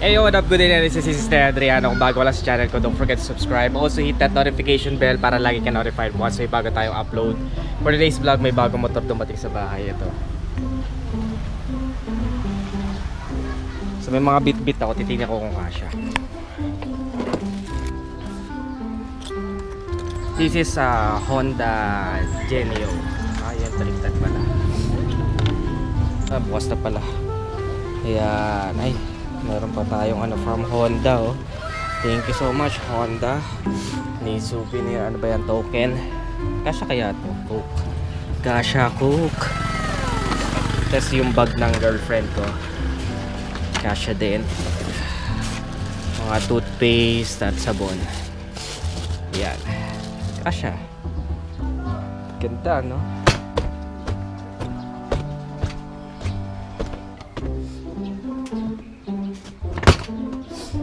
Hey, what up? Good day, this is Sister Adriano. Kung bago ka lang sa channel ko, don't forget to subscribe. Also, hit that notification bell para lagi ka notified once may bago tayong upload. For today's vlog, may bagong motor dumating sa bahay. Ito. So, may mga bit-bit ako. Titignan ko kung kasya. This is Honda Genio. Ayan, taligtad pala. Bukas na pala. Ayan, ay. Meron pa tayong from Honda, oh. Thank you so much, Honda. Ni souvenir, ano ba yan, token. Kasya kaya to, Coke. Kasya, Coke. Tapos yung bag ng girlfriend ko, kasya din. Mga toothpaste at sabon. Yan, kasya. Ganda, no?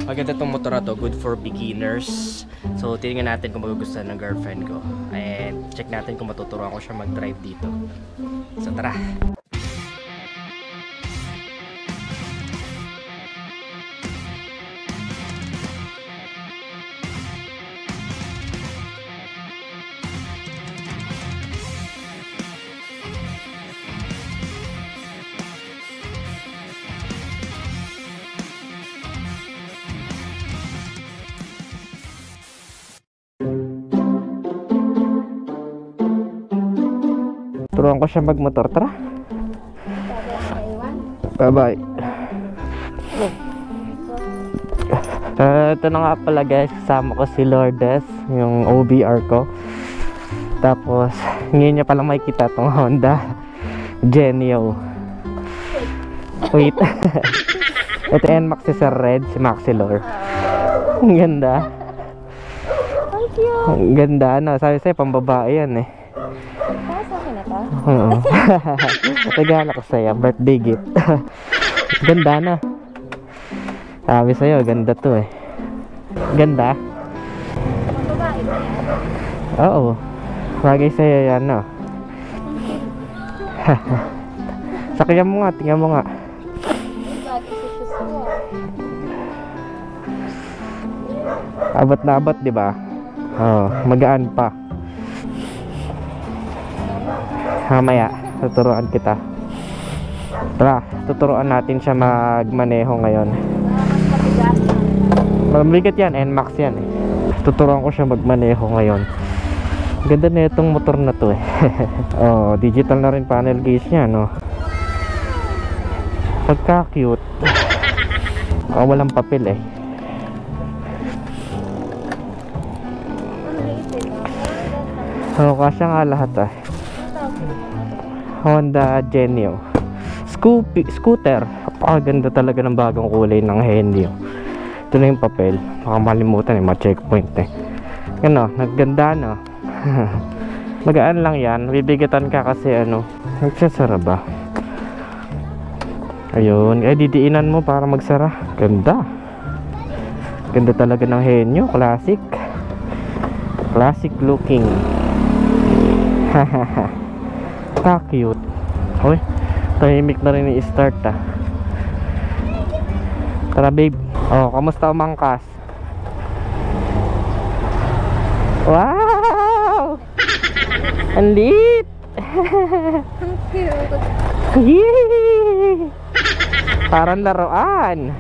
Maganda itong motor na to, good for beginners. So tingnan natin kung magugustuhan ng girlfriend ko. And check natin kung matuturuan ko siya mag-drive dito. So tara! Turuan ko siya magmotor. Tara. Bye-bye. Ito na nga pala guys, kasama ko si Lourdes, yung OBR ko. Tapos ngayon niya palang makikita itong Honda Genio. Wait. Ito NMAX si Sir Red, si Maxilor. Ang ganda. Ang ganda, ano? Sabi sa'yo, pambabae yan eh. Oo. Regalo ko sa'yo, birthday gift. Ganda na. Sabi sa'yo, ganda to eh. Ganda. Babae ba yan? Oo. Bagay sa'yo yan, no? Sakyan mo nga, tingnan mo nga. Abot na abot, di ba? Oo, magaan pa. Mamaya, tuturuan kita. Tara, tuturuan natin siya magmaneho ngayon. Mabigat yan, NMAX yan eh. Tuturuan ko siya magmaneho ngayon. Ganda na itong motor na to eh. Oh, digital na rin panel gauge niya, no? Pagka cute. Walang papel eh. So, kasya nga lahat ah. Honda Genio scooter. Napakaganda talaga ng bagong kulay ng Genio. Ito na yung papel. Baka malimutan eh, ma-checkpoint eh. Ano, nagganda no. Magaan lang yan. Bibigatan ka kasi ano, nagsasara ba? Ayun, didiinan mo para magsara. Ganda. Ganda talaga ng Genio. Classic looking. Hahaha. Cute. Uy, tahimik na rin i-start ah. Tara babe. Oh, kamusta umangkas? Wow! Ang liit! Ang cute. Yee! Parang laruan.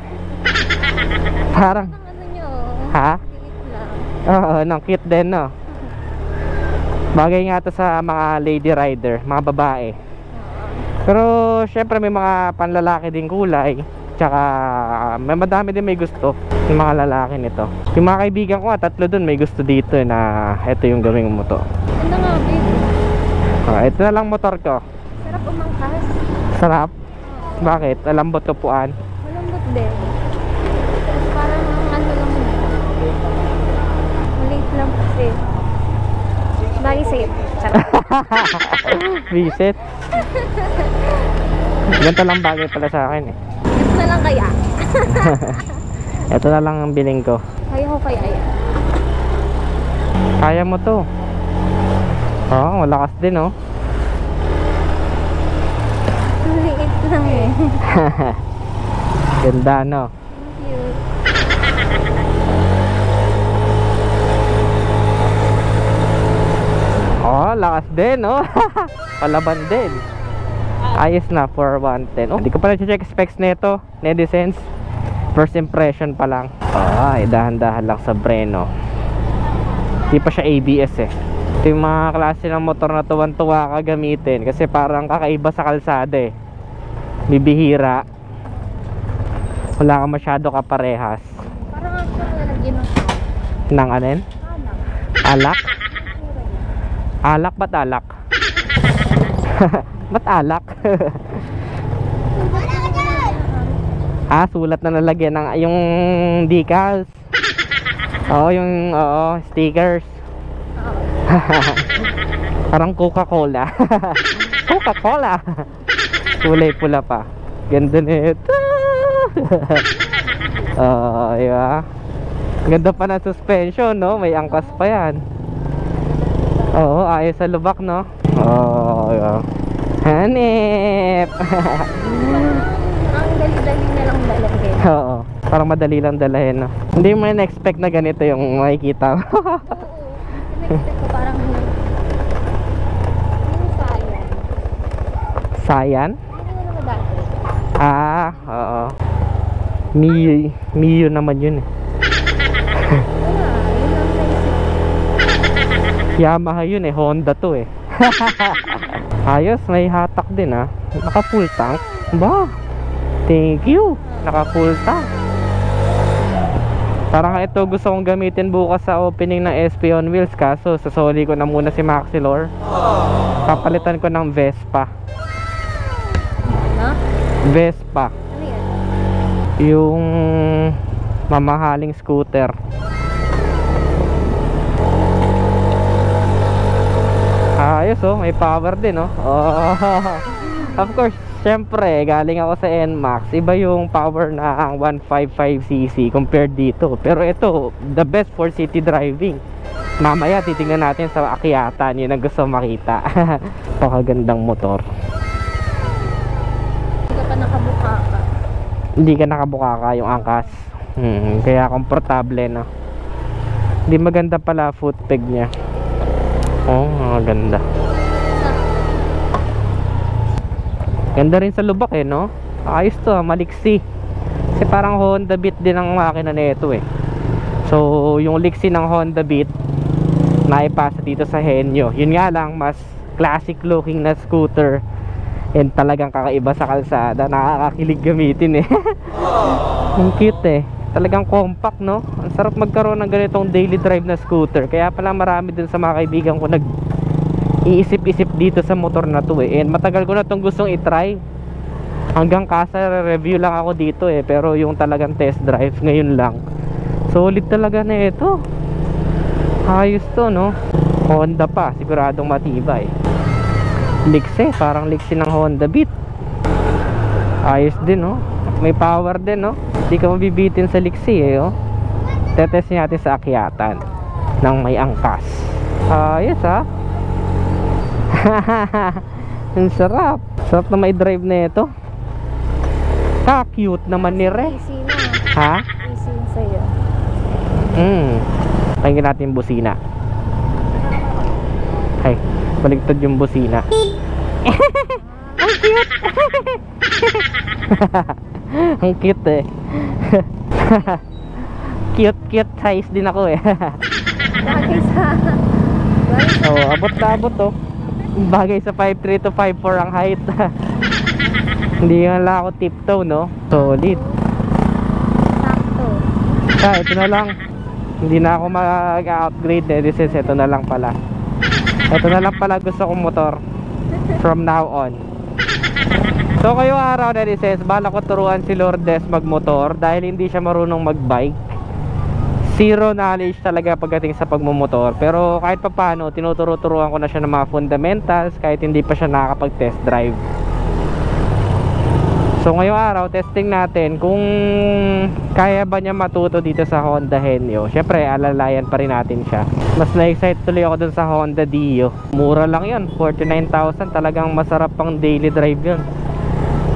Parang Ano nyo? ha? Liit lang. Oo, nang cute din no. Bagay nga to sa mga lady rider, mga babae. Pero syempre may mga panlalaki din kulay. Tsaka may madami din may gusto yung mga lalaki nito. Yung mga kaibigan ko nga, 3 dun may gusto dito eh, na ito yung gawing mo to. Ano nga babe? Ito na lang motor ko. Sarap umangkas. Sarap? Bakit? Alambot upuan. Malambot din. Tapos parang ano lang yun. Maliit lang kasi. Bali safe. Sarap. Visit. Ganito lang bagay pala sa akin eh. Ito na lang kaya. Ito na lang ang biling ko. Kaya ko kaya yan. Kaya mo to. Oo, malakas din oh. Maliit lang eh. Ganda no. Cute. Oh, lakas din, no? Palaban din. Ayos na for 110. Oh, hindi ko pa na-check specs nito, netizens. First impression pa lang. Ay, dahan-dahan lang sa breno. Hindi pa siya ABS eh. Ito yung mga klase ng motor na tuwan-tuwa ka gamitin kasi parang kakaiba sa kalsada eh. Bibihira. Wala ka masyado kaparehas. Parang ako lalagyan ng Nang anin? anak. Alak? Alak? Ba't alak? Ba't alak? Ah, sulat na nalagyan ng yung decals. Oo, yung stickers. Parang Coca-Cola. Coca-Cola. Kulay pula pa. Ganda nito. Diba? Ganda pa ng suspension, no? May angkas pa yan. Oo, ayos sa lubak, no? Yeah. Hanip. Ang dali-dali na lang dalhin. Oo, parang madali lang dalahin, no? Hindi mo na-expect na ganito yung makikita. Oo. Pinag-expect ko parang yung sayan. Sayan? Hindi ko naman dati. Oo. Mio naman yun eh. Wala, yun lang sa isip. Yamaha yun eh, Honda to eh. Ayos, may hatak din ah. Naka full tank. Ba? Thank you. Naka full tank. Parang ito gusto kong gamitin bukas sa opening ng SP on Wheels, kaso sasoli ko na muna si Maxilor. Papalitan ko ng Vespa. Ano? Vespa. Ano yan? Yung mamahaling scooter. Ayos oh, may power din oh. Of course, syempre galing ako sa NMAX. Iba yung power na ang 155cc compared dito. Pero ito, the best for city driving. Mamaya titingnan natin sa akyatan. Yun ang gusto makita. Pakagandang motor. Hindi ka pa nakabuka ka. Hindi ka nakabuka yung angkas. Kaya komportable no. Hindi maganda pala foot peg niya. Oh, maganda. Ganda rin sa lubak eh, no? Ayos to, maliksi. Kasi parang Honda Beat din ang makina nito eh. So, yung liksi ng Honda Beat naipasa dito sa Henyo. Yun nga lang, mas classic looking na scooter. And talagang kakaiba sa kalsada. Nakakakilig gamitin eh. Ang cute eh. Talagang compact, no? Ang sarap magkaroon ng ganitong daily drive na scooter. Kaya pala marami din sa mga kaibigan ko nag-iisip-isip dito sa motor na to eh. And matagal ko na itong gustong itry. Hanggang kasa review lang ako dito eh. Pero yung talagang test drive ngayon lang. Solid talaga na ito. Ayos to, no? Honda pa, siguradong matibay. Liksi, parang liksi ng Honda Beat. Ayos din, no? May power din, no? Hindi ka mabibitin sa liksi eh, oh. Tetest natin sa akyatan ng may angkas. Ayos ha. Ang sarap. Sarap na may drive na ito. Cute naman ni Re. Easy na. Ha? Easy yun sa'yo. Pakinggan natin yung busina. Ay, baligtad yung busina. Ang cute. Ang cute eh. Cute size din ako eh. Bagay sa... Oh, abot na abot oh. Bagay sa 5'3 to 5'4 ang height. Hindi nga lang ako tiptoe, no? Solid. Sakto. Ito na lang. Hindi na ako mag-upgrade eh. This is, ito na lang pala. Ito na lang pala gusto kong motor from now on. So kayo araw na dises, bala ko turuan si Lourdes magmotor dahil hindi siya marunong magbike. Zero knowledge talaga pagdating sa pagmumotor. Pero kahit pa paano, tinuturo-turuan ko na siya ng mga fundamentals kahit hindi pa siya nakakapag-test drive. So ngayong araw, testing natin kung kaya ba niya matuto dito sa Honda Henyo. Syempre, alalayan pa rin natin siya. Mas na-excite tuloy ako dun sa Honda Dio. Mura lang yun, 49,000. Talagang masarap pang daily drive yun.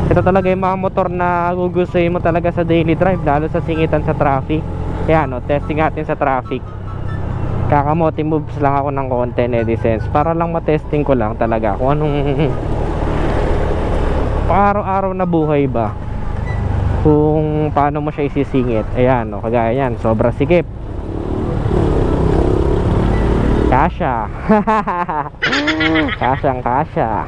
Ito talaga yung mga motor na gugustuhin mo talaga sa daily drive, lalo sa singitan sa traffic. Yan o, testing natin sa traffic. Kakamote moves lang ako ng konti na sense para lang matesting ko lang talaga kung anong araw-araw na buhay ba, kung paano mo siya isisingit. Ayan, o, kagaya yan, sobra sikip. Kasya. Kasyang kasya.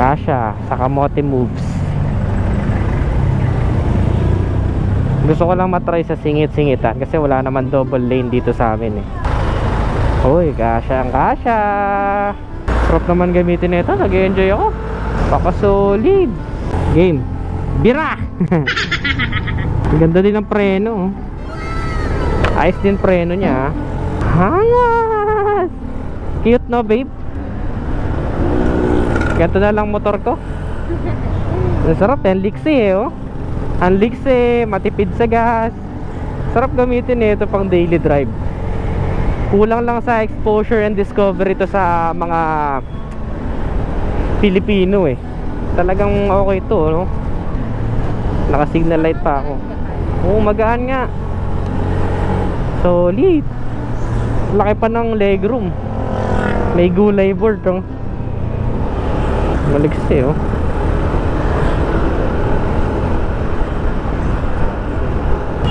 Kasya sa kamote moves. Gusto ko lang matry sa singit-singitan kasi wala naman double lane dito sa amin eh. Uy, kasya ang kasya. Sarap naman gamitin nito, nag-enjoy ako. Baka solid. Game. Bira. Ang ganda din ng preno. Ayos din preno niya. Hangas. Cute no babe? Ganito na lang motor ko. Ang sarap, ang liksi eh oh. Ang liksi, matipid sa gas. Sarap gamitin nito pang daily drive. Kulang lang sa exposure and discovery to sa mga Pilipino eh. Talagang okay to no. Naka signal light pa ako. Oo, magaan nga. Solid. Laki pa ng legroom. May gulay board oh. Maliksi oh.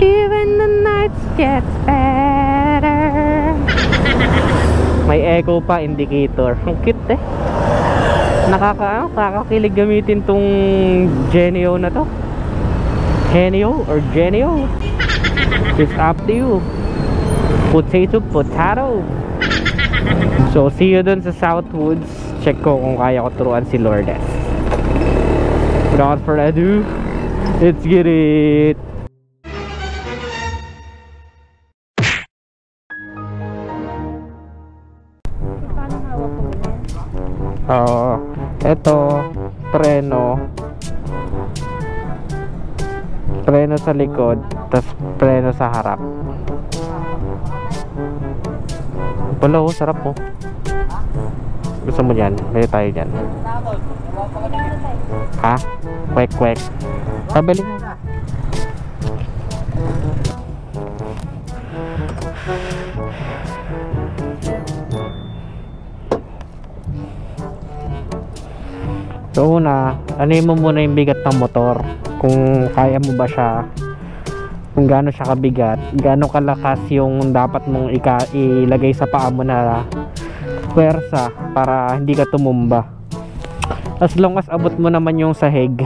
Even the nights gets better. May echo pa, indicator. Ang cute eh. Nakakakilig gamitin tong Genio na to. Genio or Genio, it's up to you. Potato. So see you dun sa Southwoods. Check ko kung kaya ko turuan si Lourdes. Without further ado, let's get it. Oo, eto preno sa likod, tas preno sa harap. Wala oh, sarap oh. Gusto mo dyan? Bili tayo dyan. Ha? Kwek. Pabili nga. So una, ano mo muna yung bigat ng motor. Kung kaya mo ba siya, kung gaano siya kabigat, gaano kalakas yung dapat mong ilagay sa paa mo na pwersa para hindi ka tumumba. As long as abot mo naman yung sahig.